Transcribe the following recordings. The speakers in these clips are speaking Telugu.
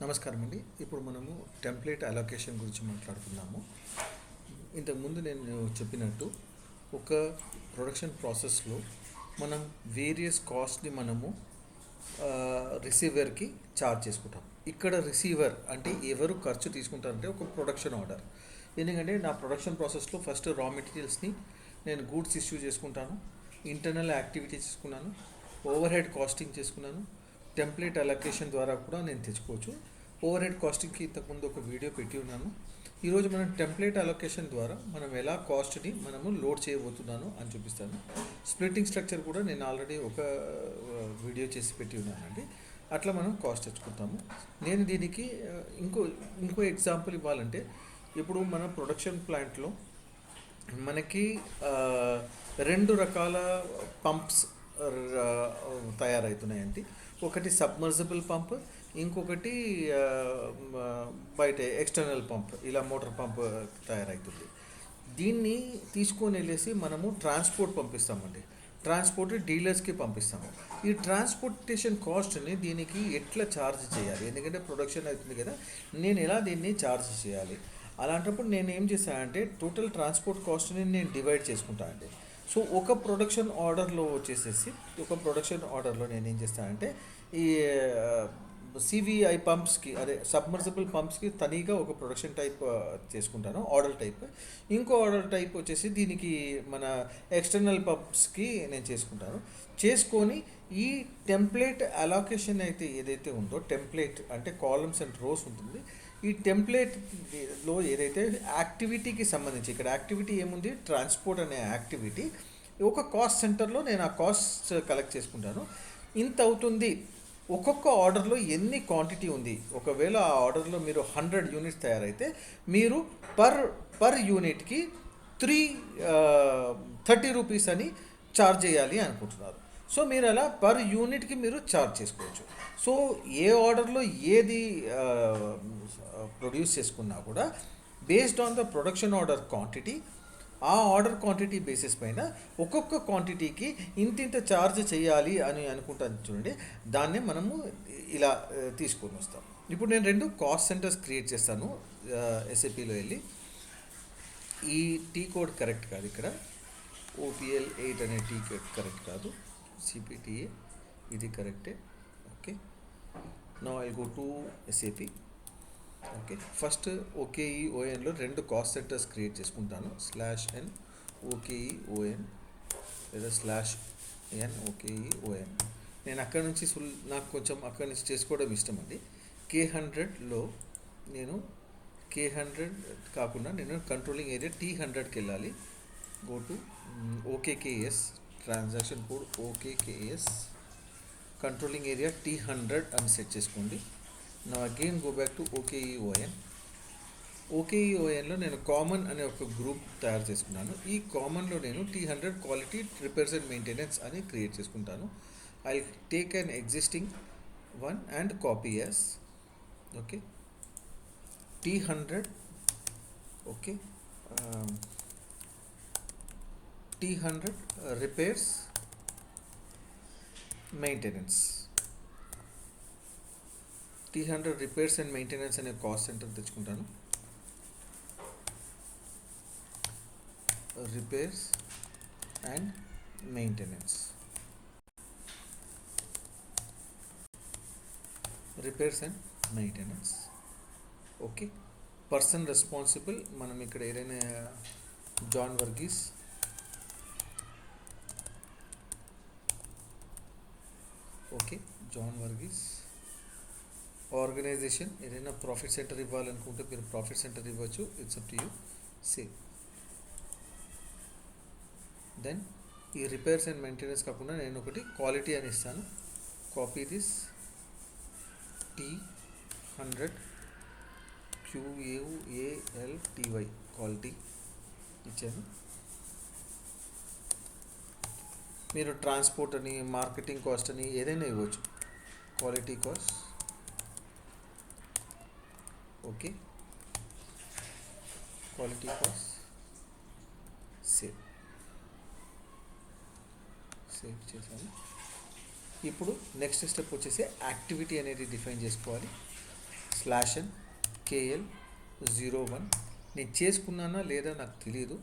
నమస్కారం అండి. ఇప్పుడు మనము టెంప్లేట్ అలొకేషన్ గురించి మాట్లాడుకుందాము. ఇంతకుముందు నేను చెప్పినట్టు ఒక ప్రొడక్షన్ ప్రాసెస్లో మనం వేరియస్ కాస్ట్ని మనము రిసీవర్కి ఛార్జ్ చేసుకుంటాం. ఇక్కడ రిసీవర్ అంటే ఎవరు ఖర్చు తీసుకుంటారంటే ఒక ప్రొడక్షన్ ఆర్డర్. ఎందుకంటే నా ప్రొడక్షన్ ప్రాసెస్లో ఫస్ట్ రా మెటీరియల్స్ని నేను గూడ్స్ ఇష్యూ చేసుకుంటాను, ఇంటర్నల్ యాక్టివిటీ చేసుకున్నాను, ఓవర్ హెడ్ కాస్టింగ్ చేసుకున్నాను, టెంప్లేట్ అలొకేషన్ ద్వారా కూడా నేను తెచ్చుకోవచ్చు. ఓవర్ హెడ్ కాస్టింగ్కి ఇంతకుముందు ఒక వీడియో పెట్టి ఉన్నాను. ఈరోజు మనం టెంప్లేట్ అలొకేషన్ ద్వారా మనం ఎలా కాస్ట్ని మనము లోడ్ చేయబోతున్నాను అని చూపిస్తాను. స్ప్లిట్టింగ్ స్ట్రక్చర్ కూడా నేను ఆల్రెడీ ఒక వీడియో చేసి పెట్టి ఉన్నానండి. అట్లా మనం కాస్ట్ తెచ్చుకుంటాము. నేను దీనికి ఇంకో ఎగ్జాంపుల్ ఇవ్వాలంటే, ఇప్పుడు మన ప్రొడక్షన్ ప్లాంట్లో మనకి రెండు రకాల పంప్స్ తయారవుతున్నాయండి. ఒకటి సబ్మర్సిబుల్ పంప్, ఇంకొకటి బయట ఎక్స్టర్నల్ పంప్, ఇలా మోటార్ పంప్ తయారవుతుంది. దీన్ని తీసుకొని వెళ్ళేసి మనము ట్రాన్స్పోర్ట్ పంపిస్తామండి. ట్రాన్స్పోర్ట్ డీలర్స్కి పంపిస్తాము. ఈ ట్రాన్స్పోర్టేషన్ కాస్ట్ని దీనికి ఎట్లా ఛార్జ్ చేయాలి, ఎందుకంటే ప్రొడక్షన్ అవుతుంది కదా, నేను ఎలా దీన్ని ఛార్జ్ చేయాలి. అలాంటప్పుడు నేను ఏం చేశానంటే టోటల్ ట్రాన్స్పోర్ట్ కాస్ట్ని నేను డివైడ్ చేసుకుంటాను అండి. సో ఒక ప్రొడక్షన్ ఆర్డర్లో నేను ఏం చేస్తానంటే ఈ సివిఐ పంప్స్కి, అదే సబ్మర్సిబుల్ పంప్స్కి తనీగా ఒక ప్రొడక్షన్ టైప్ చేసుకుంటాను, ఆర్డర్ టైప్. ఇంకో ఆర్డర్ టైప్ వచ్చేసి దీనికి మన ఎక్స్టర్నల్ పంప్స్కి నేను చేసుకొని ఈ టెంప్లేట్ అలొకేషన్ అయితే ఏదైతే ఉందో, టెంప్లేట్ అంటే కాలమ్స్ అండ్ రోస్ ఉంటుంది. ఈ టెంప్లేట్లో ఏదైతే యాక్టివిటీకి సంబంధించి, ఇక్కడ యాక్టివిటీ ఏముంది, ట్రాన్స్పోర్ట్ అనే యాక్టివిటీ, ఒక కాస్ట్ సెంటర్లో నేను ఆ కాస్ట్ కలెక్ట్ చేసుకుంటాను. ఇంత అవుతుంది. ఒక్కొక్క ఆర్డర్లో ఎన్ని క్వాంటిటీ ఉంది, ఒకవేళ ఆ ఆర్డర్లో మీరు 100 యూనిట్స్ తయారైతే మీరు పర్ యూనిట్కి 30 రూపీస్ అని ఛార్జ్ చేయాలి అనుకుంటున్నారు. సో మీరు అలా పర్ యూనిట్కి మీరు ఛార్జ్ చేసుకోవచ్చు. సో ఏ ఆర్డర్లో ఏది ప్రొడ్యూస్ చేసుకున్నా కూడా based on the production order quantity, ఆ ఆర్డర్ క్వాంటిటీ బేసిస్ పైన ఒక్కొక్క క్వాంటిటీకి ఇంత ఛార్జ్ చేయాలి అని అనుకుంటాను చూడండి. దాన్నే మనము ఇలా తీసుకొని వస్తాం. ఇప్పుడు నేను 2 కాస్ట్ సెంటర్స్ క్రియేట్ చేస్తాను ఎస్ఏపిలో వెళ్ళి. ఈ టీ కోడ్ కరెక్ట్ కాదు, ఇక్కడ OPL 8 అనే టీ కోడ్ కరెక్ట్ కాదు, CPTA ఇది కరెక్టే. Okay, now I go to SAP. Okay, first OKEONలో 2 కాస్ట్ సెంటర్స్ క్రియేట్ చేసుకుంటాను. /n OKEON లేదా /n OKEON. నేను అక్కడ నుంచి నాకు కొంచెం అక్కడి నుంచి చేసుకోవడం ఇష్టం అండి. K100లో నేను K100 కాకుండా నేను కంట్రోలింగ్ ఏరియా T100కి వెళ్ళాలి. Go to OKKS, transaction code OKKS, controlling area T100 అని సెట్ చేసుకోండి. నా అగైన్ గో బ్యాక్ టు OKEONలో నేను కామన్ అనే ఒక గ్రూప్ తయారు చేసుకున్నాను. ఈ కామన్లో నేను T100 quality repairs and maintenance అని క్రియేట్ చేసుకుంటాను. I take an existing one and copy as. Okay, T100. Okay, T100 repairs maintenance. T100 repairs and maintenance అనే కాస్ట్ సెంటర్ తెచ్చుకుంటాను. Repairs and maintenance, okay. Person responsible, మనం ఇక్కడ ఏదైనా John Varghese. Okay, John Varghese. Organisation ఏదైనా ప్రాఫిట్ సెంటర్ ఇవ్వాలనుకుంటే మీరు ప్రాఫిట్ సెంటర్ ఇవ్వచ్చు, it's up to you. Save. Then ఈ రిపేర్స్ అండ్ మెయింటెనెన్స్ కాకుండా నేను ఒకటి క్వాలిటీ అని ఇస్తాను. Copy this T100 QUALTY quality ఇచ్చాను. మీరు ట్రాన్స్పోర్ట్ అని, మార్కెటింగ్ కాస్ట్ అని ఏదైనా ఇవ్వచ్చు. Quality cost. Okay, quality cost. Save చేశాను. ఇప్పుడు నెక్స్ట్ స్టెప్ వచ్చేసి యాక్టివిటీ అనేది డిఫైన్ చేసుకోవాలి. /n KL01 నేను చేసుకున్నానా లేదా నాకు తెలియదు.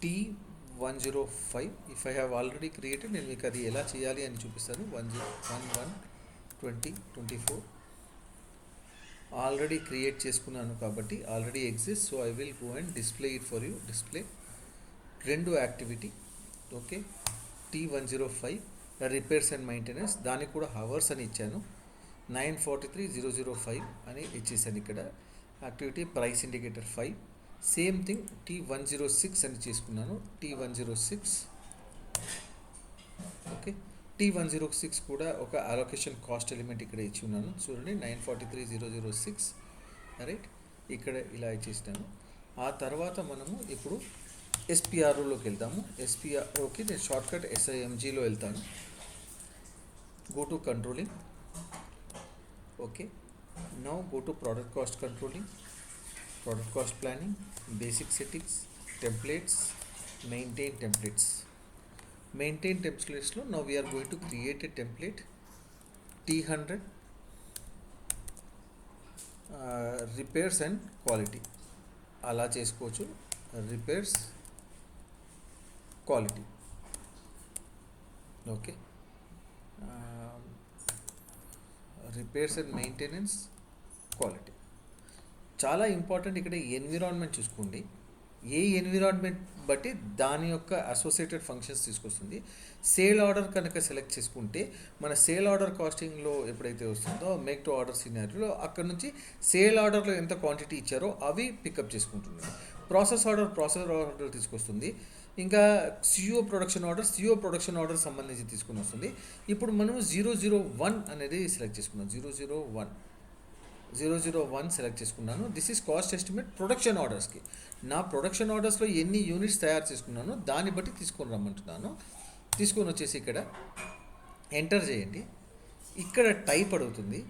T105 if I have already created, నేను మీకు అది ఎలా చేయాలి అని చూపిస్తాను. 10112024 ఆల్రెడీ క్రియేట్ చేసుకున్నాను కాబట్టి already exist. So I will go and display it for you. Display రెండు activity. Okay, T105 repairs and maintenance, దానికి కూడా హవర్స్ అని ఇచ్చాను. 943,005 అని ఇచ్చేసాను. ఇక్కడ activity price indicator 5. Same thing T106 అని చేసుకున్నాను. T106 ఓకే, T106 కూడా ఒక అలొకేషన్ కాస్ట్ ఎలిమెంట్ ఇక్కడ ఇచ్చి ఉన్నాను. చూడండి 943,006 రైట్, ఇక్కడ ఇలా ఇచ్చేసినాను. ఆ తర్వాత మనము ఇప్పుడు SPROలోకి వెళ్తాము. SPROకి నేను షార్ట్కట్ SIMGలో వెళ్తాను. Go to controlling. Okay, now go to product cost controlling, product cost planning, basic settings, templates, maintain templates. Maintain templates lo now we are going to create a template T100 repairs and quality. అలా చేసుకోవచ్చు. Repairs quality. Okay, repairs and maintenance quality. చాలా ఇంపార్టెంట్ ఇక్కడ ఎన్విరాన్మెంట్ చూసుకోండి. ఏ ఎన్విరాన్మెంట్ బట్టి దాని యొక్క అసోసియేటెడ్ ఫంక్షన్స్ తీసుకొస్తుంది. సేల్ ఆర్డర్ కనుక సెలెక్ట్ చేసుకుంటే మన సేల్ ఆర్డర్ కాస్టింగ్లో ఎప్పుడైతే వస్తుందో మేక్ టు ఆర్డర్ సినారియోలో అక్కడ నుంచి సేల్ ఆర్డర్లో ఎంత క్వాంటిటీ ఇచ్చారో అవి పికప్ చేసుకుంటుంది. ప్రాసెస్ ఆర్డర్ తీసుకొస్తుంది. ఇంకా సిఓ ప్రొడక్షన్ ఆర్డర్ సంబంధించి తీసుకుని వస్తుంది. ఇప్పుడు మనం 001 అనేది సెలెక్ట్ చేసుకున్నాం. 001 సెలెక్ట్ చేసుకున్నాను. This is cost estimate production ఆర్డర్స్కి. నా ప్రొడక్షన్ ఆర్డర్స్లో ఎన్ని యూనిట్స్ తయారు చేసుకున్నానో దాన్ని బట్టి తీసుకొని రమ్మంటున్నాను. తీసుకొని వచ్చేసి ఇక్కడ ఎంటర్ చేయండి. ఇక్కడ టైప్ అడుగుతుంది.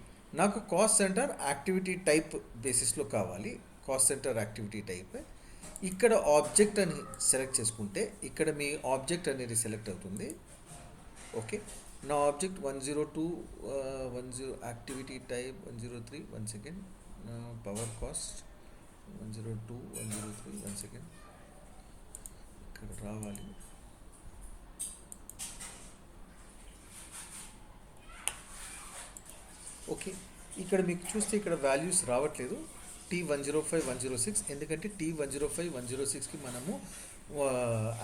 నాకు కాస్ట్ సెంటర్ యాక్టివిటీ టైప్ బేసిస్లో కావాలి. Cost centre activity type. ఇక్కడ ఆబ్జెక్ట్ అని సెలెక్ట్ చేసుకుంటే ఇక్కడ మీ ఆబ్జెక్ట్ అనేది సెలెక్ట్ అవుతుంది. ఓకే, నా object 102 activity type 103. 1 second, power cost 102 103. 1 second, ఇక్కడ రావాలి. ఓకే, ఇక్కడ మీకు చూస్తే ఇక్కడ వాల్యూస్ రావట్లేదు. T105 106 ఎందుకంటే T105 106కి మనము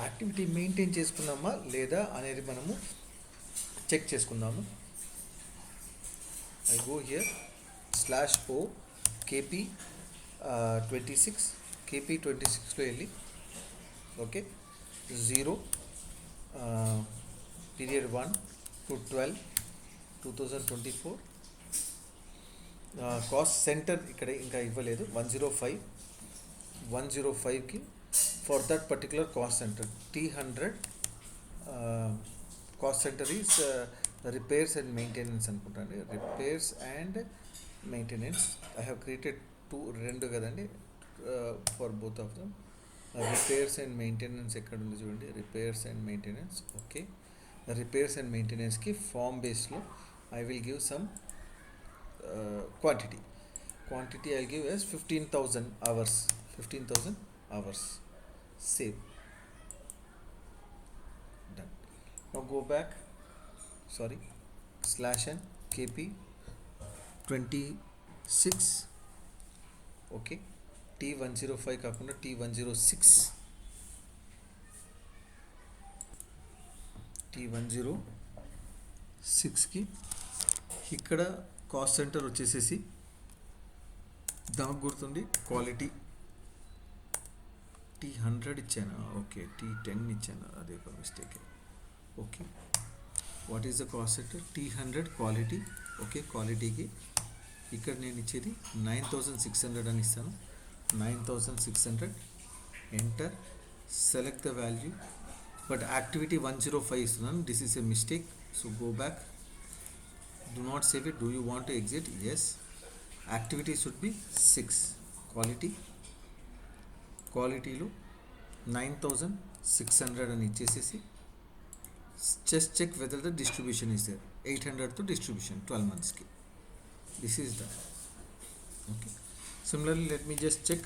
యాక్టివిటీ మెయింటైన్ చేసుకున్నామా లేదా అనేది మనము చెక్ చేసుకుందాము. I go here /o KP26 KP26లో వెళ్ళి okay 0 period 1 to 12 2024 cost center ఇక్కడ ఇంకా ఇవ్వలేదు. 105కి for that particular cost center T100 cost center is repairs and maintenance అనుకుంటాండి. Repairs and maintenance I have created 2 కదండి for both of them. Repairs and maintenance ఎక్కడ ఉంది చూడండి. Repairs and maintenance. Okay, repairs and మెయింటెనెన్స్కి ఫామ్ బేస్లో I will give some quantity I'll give as 15,000 hours. 15,000 hours. Save. Done. Now go back. Sorry. /n KP26. Okay. T105 కాకుండా T106. T106కి ఇక్కడ కాస్ట్ సెంటర్ వచ్చేసేసి దానికి గుర్తుండి క్వాలిటీ T100 ఇచ్చాను. ఓకే, T10 ఇచ్చాను, అదే ఒక mistake. Okay, what is the cost center? T100 quality. Okay, క్వాలిటీకి ఇక్కడ నేను ఇచ్చేది 9,600 అని ఇస్తాను. 9,600 enter, select the value. But activity 105 ఇస్తున్నాను. This is a mistake. So go back. Do not save it. Do you want to exit? Yes. Activity should be 6. Qualityలో 9,600 అని ఇచ్చేసేసి just check whether the distribution is there. 800 to distribution 12 months ki. This is the Okay. Similarly, let me just check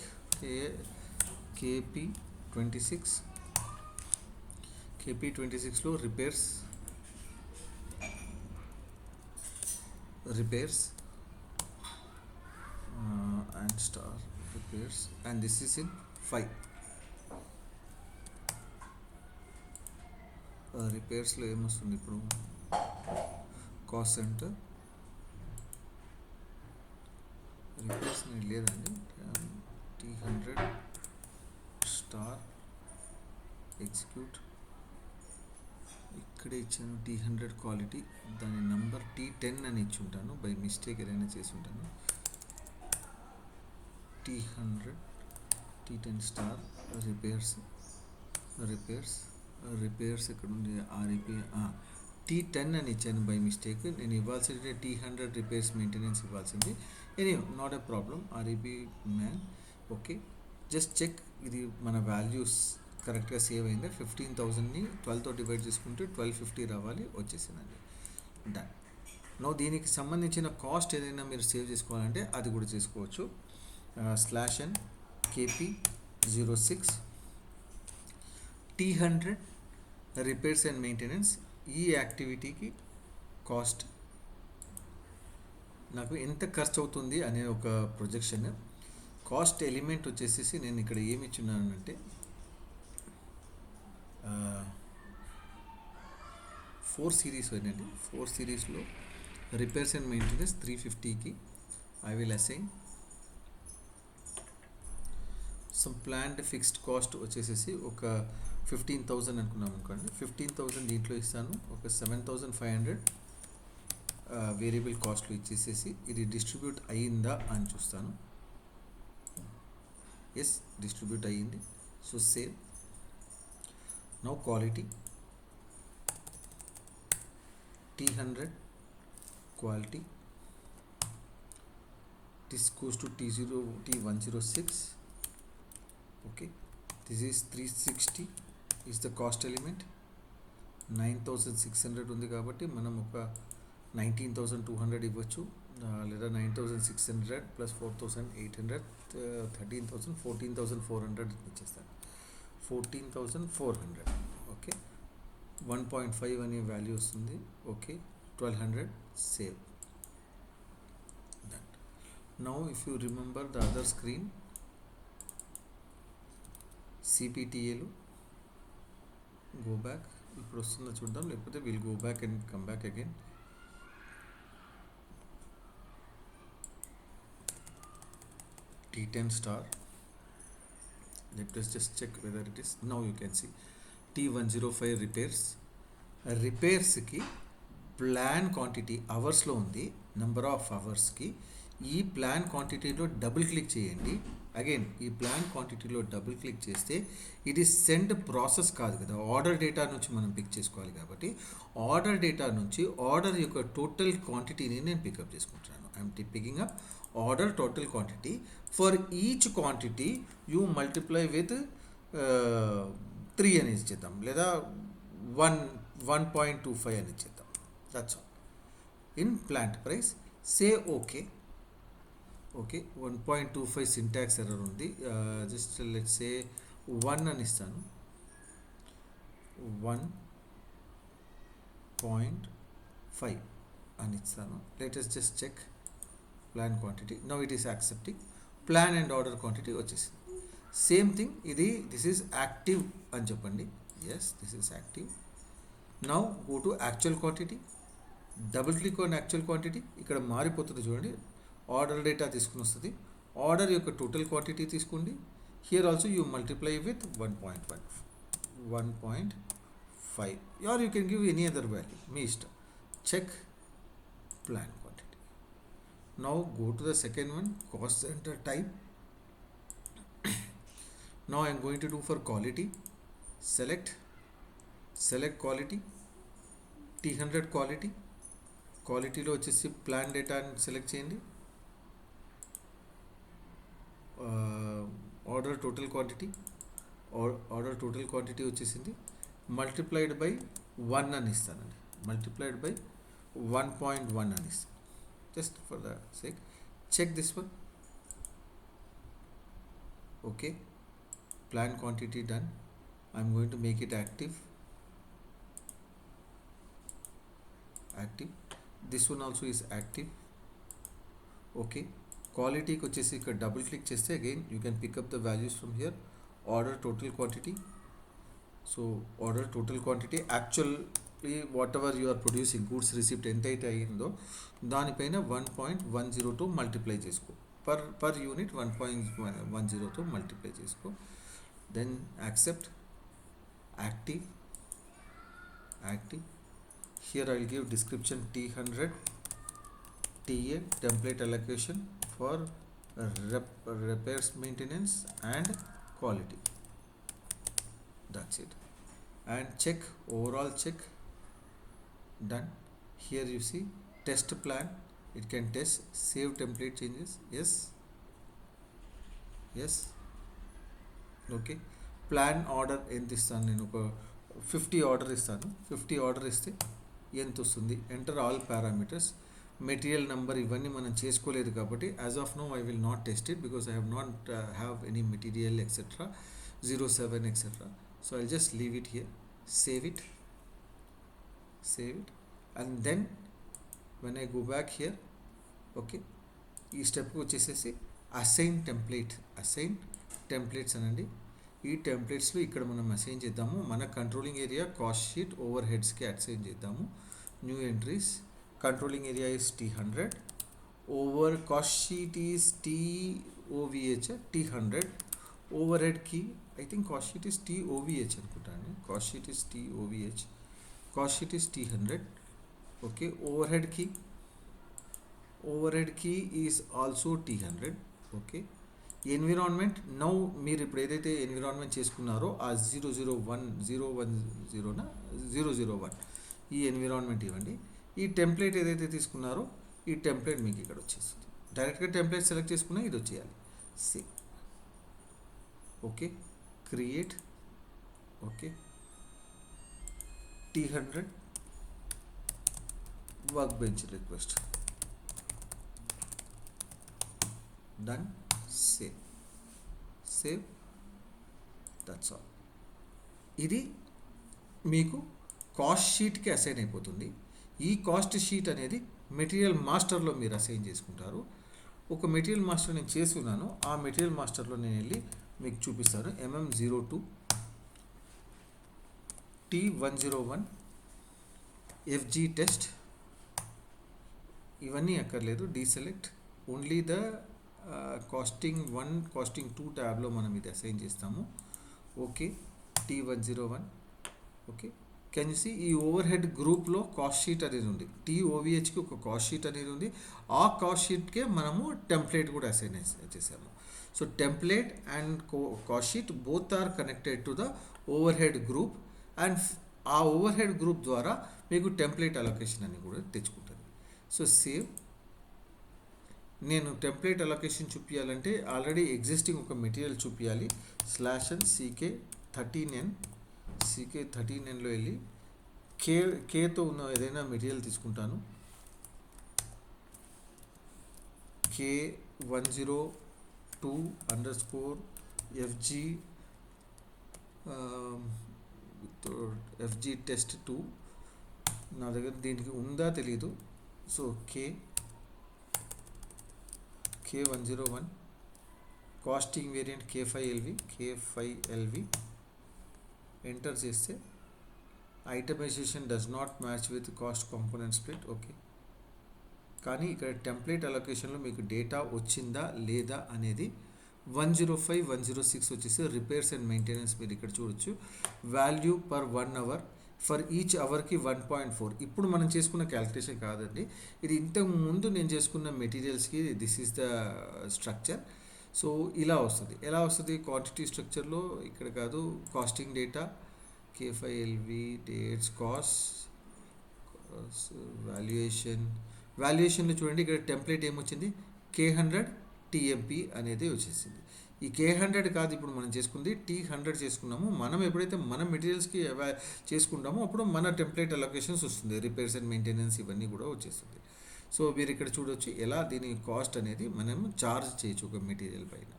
KP26. KP26 లో repairs and star repairs, and this is in 5. రిపేర్స్లో ఏమొస్తుంది ఇప్పుడు కాస్ట్ సెంటర్ రిపేర్స్ నేను లేదండి. T100 స్టార్ ఎగ్జిక్యూట్ ఇక్కడే ఇచ్చాను. T100 క్వాలిటీ, దాని నంబర్ T10 అని ఇచ్చి ఉంటాను, బై మిస్టేక్ ఏదైనా చేసి ఉంటాను. T10 స్టార్ రిపేర్స్ ఎక్కడ ఉంది? ఆర్ఈపీ T10 అని ఇచ్చాను బై మిస్టేక్. నేను ఇవ్వాల్సింది T100 రిపేర్స్ మెయింటెనెన్స్ ఇవ్వాల్సింది. Any not a problem. REP man. Okay, just check ఇది మన వాల్యూస్ కరెక్ట్గా సేవ్ అయిందా. 15,000ని 12తో డివైడ్ చేసుకుంటే 1250 రావాలి, వచ్చేసిందండి. డన్. నో దీనికి సంబంధించిన కాస్ట్ ఏదైనా మీరు సేవ్ చేసుకోవాలంటే అది కూడా చేసుకోవచ్చు. /n KP06 T100 repairs and maintenance. ఈ యాక్టివిటీకి కాస్ట్ నాకు ఎంత ఖర్చు అవుతుంది అనే ఒక ప్రొజెక్షన్. కాస్ట్ ఎలిమెంట్ వచ్చేసేసి నేను ఇక్కడ ఏమి ఇచ్చున్నానంటే 4 సిరీస్ అయినండి. 4 సిరీస్లో రిపేర్స్ అండ్ మెయింటెనెన్స్ 350కి I will assign some planned fixed cost వచ్చేసేసి ఒక 15,000 అనుకున్నాం అనుకోండి. 15,000 దీంట్లో ఇస్తాను. ఒక 7,500 వేరియబుల్ కాస్ట్లు ఇచ్చేసేసి ఇది డిస్ట్రిబ్యూట్ అయ్యిందా అని చూస్తాను. ఎస్, డిస్ట్రిబ్యూట్ అయ్యింది. So save. Now quality T100 quality, this goes to T106. okay, this is 360 is the cost element. 9,600 ఉంది కాబట్టి మనం ఒక 19,200 ఇవ్వచ్చు, లేదా 9,600 ప్లస్ 4,800 13,000 14,400 ఇచ్చేస్తాను. 14,400. ఓకే, 1.5 అనే వాల్యూ వస్తుంది. Okay, 1200 save. That now if you remember the other screen సిపిటిఏలు గో బ్యాక్. ఇప్పుడు వస్తుందో చూద్దాం, లేకపోతే will go back and come back again. T10 star. Let us just check whether it is. Now you can see T105 రిపేర్స్కి ప్లాన్ క్వాంటిటీ అవర్స్లో ఉంది. నెంబర్ ఆఫ్ అవర్స్కి ఈ ప్లాన్ క్వాంటిటీలో డబుల్ క్లిక్ చేయండి. అగైన్ ఈ ప్లాన్ క్వాంటిటీలో డబుల్ క్లిక్ చేస్తే ఇది సెండ్ ప్రాసెస్ కాదు కదా, ఆర్డర్ డేటా నుంచి మనం పిక్ చేసుకోవాలి. కాబట్టి ఆర్డర్ డేటా నుంచి ఆర్డర్ యొక్క టోటల్ క్వాంటిటీని నేను పికప్ చేసుకుంటున్నాను. I'm picking up order total quantity. For each quantity you multiply with 3 అని ఇచ్చేద్దాం, లేదా 1.25 అని ఇచ్చేద్దాం. That's all. In plant price say okay. Okay, 1.25 syntax error ఉంది. జస్ట్ లెట్స్ సే 1 అని ఇస్తాను. 1.5 అని ఇస్తాను. Let us just check plan quantity. Now it is accepting. Plan and order quantity వచ్చేసింది. సేమ్ థింగ్ ఇది, దిస్ ఈజ్ యాక్టివ్ అని చెప్పండి. Yes, this is active. Now go to actual quantity. Double click on actual quantity. ఇక్కడ మారిపోతుంది చూడండి, ఆర్డర్ డేటా తీసుకుని వస్తుంది. ఆర్డర్ యొక్క టోటల్ క్వాంటిటీ తీసుకోండి. Here also you multiply with 1.5 or you can give any other value, మీ ఇష్టం. Check plan quantity. Now go to the second one, cost center type. Now I am going to do for quality. Select quality, T100 quality. క్వాలిటీలో వచ్చేసి ప్లాన్ డేటా అని సెలెక్ట్ చేయండి. ఆర్డర్ టోటల్ క్వాంటిటీ వచ్చేసింది. మల్టిప్లైడ్ బై 1 అని ఇస్తానండి. మల్టిప్లైడ్ బై 1.1 అని ఇస్తాను. Just for the sake check this one. Okay, plan quantity done. I'm going to make it active. This one also is active. Okay, quality కి వచ్చేసి ఇక్కడ డబుల్ క్లిక్ చేస్తే again you can pick up the values from here. Order total quantity. So order total quantity actually whatever you are producing goods receipt ఎంత అయితే అయ్యిందో దానిపైన 1.102 మల్టిప్లై చేసుకో, పర్ యూనిట్ 1.102 మల్టిప్లై చేసుకో. Then accept active. Here I will give description T100 TA template allocation for repairs, maintenance and quality. That's it. And check, overall check, done. Here you see test plan, it can test, save template changes, yes. Okay, plan order ఎంత ఇస్తాను నేను, ఒక 50 ఆర్డర్ ఇస్తాను. 50 ఆర్డర్ ఇస్తే ఎంత వస్తుంది, enter all parameters. Material number ఇవన్నీ మనం చేసుకోలేదు కాబట్టి as of now I will not test it because I have not have any material etcetera 07 etcetera. So I just leave it here, save it and then when I go back here, okay, ఈ స్టెప్కి వచ్చేసేసి అసైన్ టెంప్లెట్స్ అనండి. ఈ టెంప్లెట్స్లో ఇక్కడ మనం అసైన్ చేద్దాము, మన కంట్రోలింగ్ ఏరియా కాస్ట్ షీట్ ఓవర్ హెడ్స్కి అసైన్ చేద్దాము. New entries, controlling area is T100, over cost sheet is TOVH T100, ఓవర్ హెడ్కి I think cost sheet is TOVH అనుకుంటాను, cost sheet is TOVH, cost sheet is T100. Okay, ఓవర్ హెడ్కి is also T100. Okay, environment now మీరు ఇప్పుడు ఏదైతే ఎన్విరాన్మెంట్ చేసుకున్నారో ఆ 001 ఈ ఎన్విరాన్మెంట్ ఇవ్వండి. ఈ టెంప్లెట్ ఏదైతే తీసుకున్నారో ఈ టెంప్లెట్ మీకు ఇక్కడ వచ్చేస్తుంది. డైరెక్ట్గా టెంప్లెట్ సెలెక్ట్ చేసుకున్నా ఇది వచ్చేయాలి. Save. Okay, create. Okay, T100 work bench request, done. Save. That's all. ఇది మీకు కాస్ట్ షీట్కి అసైన్ అయిపోతుంది. ఈ కాస్ట్ షీట్ అనేది మెటీరియల్ మాస్టర్లో మీరు అసైన్ చేసుకుంటారు. ఒక మెటీరియల్ మాస్టర్ నేను చేసి ఉన్నాను, ఆ మెటీరియల్ మాస్టర్లో నేను వెళ్ళి మీకు చూపిస్తాను. MM02 T101 FG టెస్ట్, ఇవన్నీ అక్కర్లేదు, deselect, only the costing 1 costing 2 ట్యాబ్లో మనం ఇది అసైన్ చేస్తాము. Okay, T101. Okay, can you see ఈ ఓవర్ హెడ్ గ్రూప్లో కాస్ట్ షీట్ అనేది ఉంది, TOVHకి ఒక కాస్ట్ షీట్ అనేది ఉంది. ఆ కాస్ట్ షీట్కే మనము టెంప్లెట్ కూడా అసైన్ చేసాము. So template and cost sheet both are connected to the overhead group and ఆ ఓవర్ హెడ్ గ్రూప్ ద్వారా మీకు టెంప్లెట్ అలొకేషన్ అని కూడా తెచ్చుకుంటుంది. So save. నేను టెంప్లెట్ అలొకేషన్ చూపించాలంటే ఆల్రెడీ ఎగ్జిస్టింగ్ ఒక మెటీరియల్ చూపించాలి. /n CK13N లో వెళ్ళి కేతో ఉన్న ఏదైనా మెటీరియల్ తీసుకుంటాను. K102_FG FG టెస్ట్ 2 నా దగ్గర దీనికి ఉందా తెలీదు. So K101 casting variant K5LV enter చేస్తే itemization does not match with cost component split. Okay, కానీ ఇక్కడ టెంప్లెట్ అలొకేషన్లో మీకు డేటా వచ్చిందా లేదా అనేది 105 106 వచ్చేసి రిపేర్స్ అండ్ మెయింటెనెన్స్ మీరు ఇక్కడ చూడొచ్చు. Value per 1 hour, for each అవర్కి 1.4. ఇప్పుడు మనం చేసుకున్న క్యాలిక్యులేషన్ కాదండి, ఇది ఇంతకు ముందు నేను చేసుకున్న మెటీరియల్స్కి this is the structure. So ఇలా వస్తుంది. ఎలా వస్తుంది క్వాంటిటీ స్ట్రక్చర్లో, ఇక్కడ కాదు, costing data K5LV dates cost వాల్యుయేషన్లో చూడండి, ఇక్కడ టెంప్లెట్ ఏమొచ్చింది, K100 TMP అనేది వచ్చేసింది. ఈ K100 కాదు ఇప్పుడు మనం చేసుకుంది, T100 చేసుకున్నాము. మనం ఎప్పుడైతే మన మెటీరియల్స్కి చేసుకుంటామో అప్పుడు మన టెంప్లెట్ అలొకేషన్స్ వస్తుంది, రిపేర్స్ అండ్ మెయింటెనెన్స్ ఇవన్నీ కూడా వచ్చేస్తుంది. సో మీరు ఇక్కడ చూడొచ్చు ఎలా దీని కాస్ట్ అనేది మనం చార్జ్ చేయొచ్చు ఒక మెటీరియల్ పైన.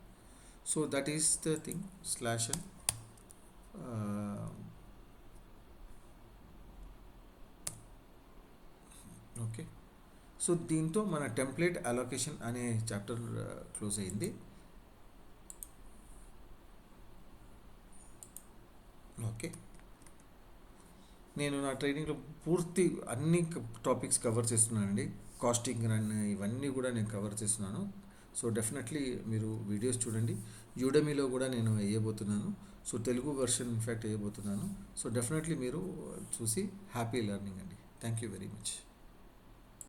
So that is the thing slash and okay. So దీంతో మన టెంప్లెట్ అలొకేషన్ అనే చాప్టర్ క్లోజ్ అయింది. ఓకే, నేను నా ట్రైనింగ్లో పూర్తి అన్ని టాపిక్స్ కవర్ చేస్తున్నానండి. కాస్టింగ్ అండ్ ఇవన్నీ కూడా నేను కవర్ చేస్తున్నాను. సో డెఫినెట్లీ మీరు వీడియోస్ చూడండి. యూడమీలో కూడా నేను వేయబోతున్నాను. సో తెలుగు వెర్షన్ ఇన్ఫ్యాక్ట్ వేయబోతున్నాను. సో డెఫినెట్లీ మీరు చూసి హ్యాపీ లెర్నింగ్ అండి. Thank you very much.